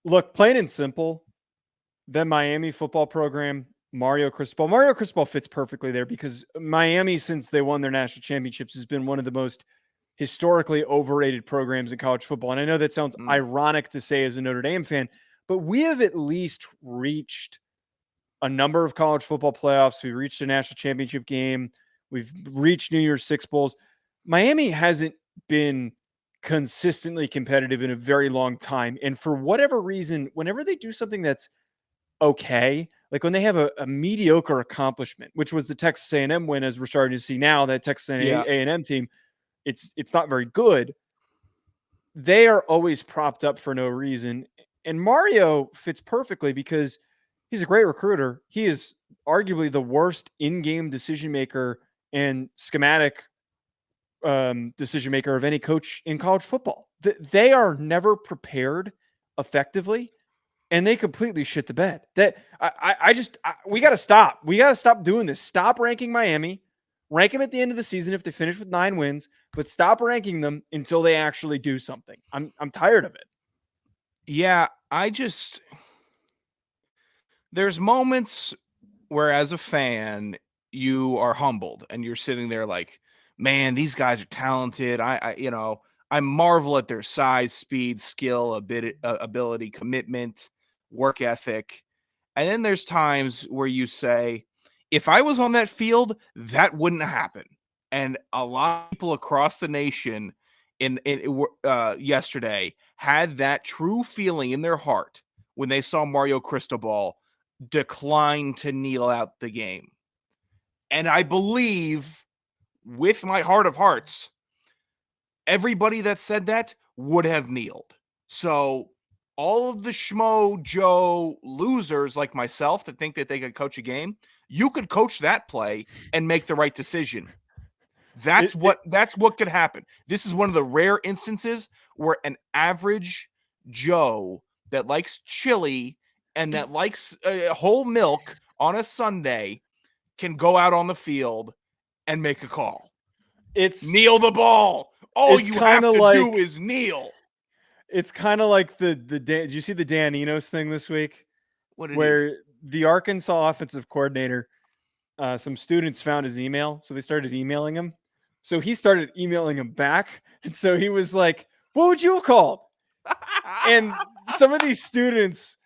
Look, plain and simple, the Miami football program, Mario Cristobal. Mario Cristobal fits perfectly there because Miami, since they won their national championships, has been one of the most historically overrated programs in college football. And I know that sounds ironic to say as a Notre Dame fan, but we have at least reached a number of college football playoffs. We reached a national championship game. We've reached New Year's Six Bowls. Miami hasn't been consistently competitive in a very long time. And for whatever reason, whenever they do something that's okay, like when they have a mediocre accomplishment, which was the Texas A&M win, as we're starting to see now, that Texas A&M team, it's not very good. They are always propped up for no reason. And Mario fits perfectly because he's a great recruiter. He is arguably the worst in-game decision maker and schematic decision maker of any coach in college football. They are never prepared effectively, and they completely shit the bed. That we got to stop. We got to stop doing this. Stop ranking Miami. Rank them at the end of the season if they finish with 9 wins, but stop ranking them until they actually do something. I'm tired of it. Yeah, there's moments where as a fan, you are humbled and you're sitting there like, man, these guys are talented. I marvel at their size, speed, skill, ability, commitment, work ethic. And then there's times where you say, if I was on that field, that wouldn't happen. And a lot of people across the nation yesterday had that true feeling in their heart when they saw Mario Cristobal decline to kneel out the game. And I believe, with my heart of hearts, everybody that said that would have kneeled. So all of the schmo Joe losers like myself that think that they could coach a game, you could coach that play and make the right decision. That's what could happen. This is one of the rare instances where an average Joe that likes chili and that likes whole milk on a Sunday can go out on the field and make a call. Kneel the ball. All you have to do is kneel. It's kind of like did you see the Dan Enos thing this week? Where the Arkansas offensive coordinator, some students found his email, so they started emailing him. So he started emailing him back, and so he was like, "What would you have called?" And some of these students,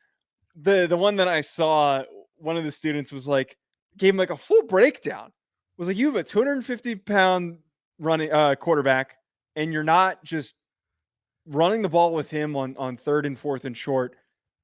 the one that I saw, one of the students was like, gave him like a full breakdown. Was like, you have a 250-pound running quarterback, and you're not just running the ball with him on 3rd and 4th and short.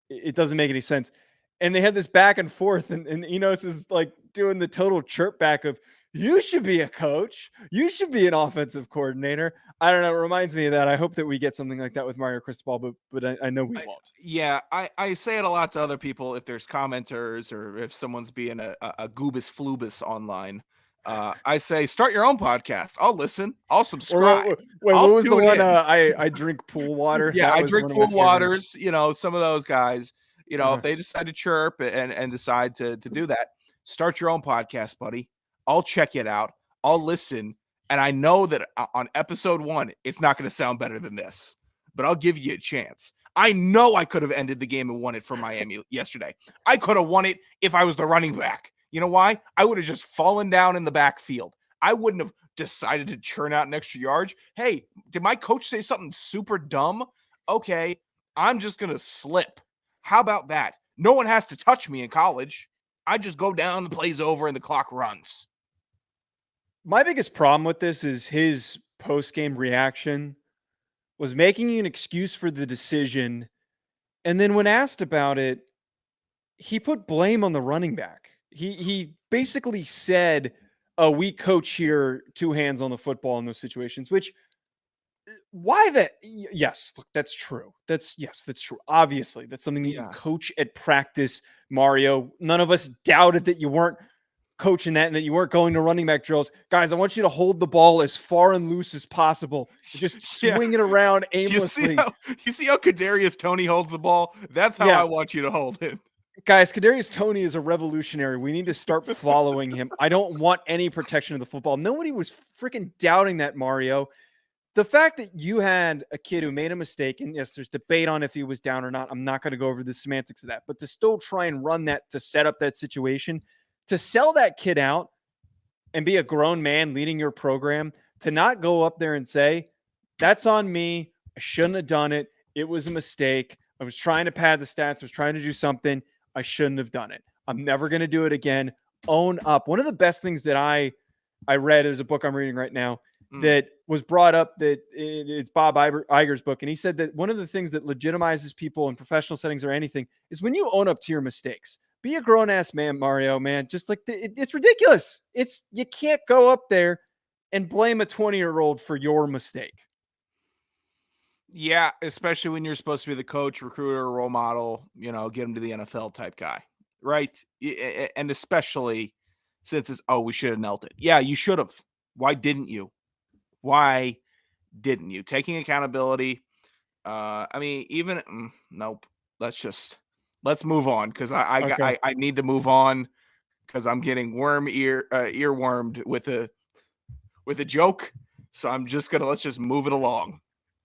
It doesn't make any sense. And they had this back and forth, and Enos is like doing the total chirp back of, you should be a coach. You should be an offensive coordinator. I don't know. It reminds me of that. I hope that we get something like that with Mario Cristobal, but I know we won't. I say it a lot to other people if there's commenters or if someone's being a goobus flubus online. I say, start your own podcast. I'll listen. I'll subscribe. Wait, what was the one? I drink pool water. Yeah, I drink pool waters. You know, some of those guys, you know, if they decide to chirp and decide to do that, start your own podcast, buddy. I'll check it out. I'll listen. And I know that on episode 1, it's not going to sound better than this, but I'll give you a chance. I know I could have ended the game and won it for Miami yesterday. I could have won it if I was the running back. You know why? I would have just fallen down in the backfield. I wouldn't have decided to churn out an extra yard. Hey, did my coach say something super dumb? Okay, I'm just going to slip. How about that? No one has to touch me in college. I just go down, the play's over, and the clock runs. My biggest problem with this is his post-game reaction was making an excuse for the decision. And then when asked about it, he put blame on the running back. He basically said, "Oh, we coach here 2 hands on the football in those situations," which why that? Yes, look, that's true. That's true. Obviously, that's something that you coach at practice, Mario. None of us doubted that you weren't coaching that and that you weren't going to running back drills. Guys, I want you to hold the ball as far and loose as possible. Just swing it around aimlessly. You see how Kadarius Toney holds the ball? That's how I want you to hold it. Guys, Kadarius Toney is a revolutionary. We need to start following him. I don't want any protection of the football. Nobody was freaking doubting that, Mario. the fact that you had a kid who made a mistake, and yes, there's debate on if he was down or not. I'm not going to go over the semantics of that, but to still try and run that to set up that situation, to sell that kid out and be a grown man leading your program, to not go up there and say, that's on me. I shouldn't have done it. It was a mistake. I was trying to pad the stats. I was trying to do something. I shouldn't have done it. I'm never going to do it again. Own up. One of the best things that I read, there's a book I'm reading right now that was brought up, that it's Bob Iger's book. And he said that one of the things that legitimizes people in professional settings or anything is when you own up to your mistakes. Be a grown ass man, Mario, man. Just like it's ridiculous. You can't go up there and blame a 20-year-old for your mistake. Yeah, especially when you're supposed to be the coach, recruiter, role model, get him to the NFL type guy, right? And especially since it's, we should have knelt it. Yeah, you should have. Why didn't you? Why didn't you? Taking accountability. Nope. Let's move on, because I need to move on, because I'm getting earwormed with a joke. So let's just move it along.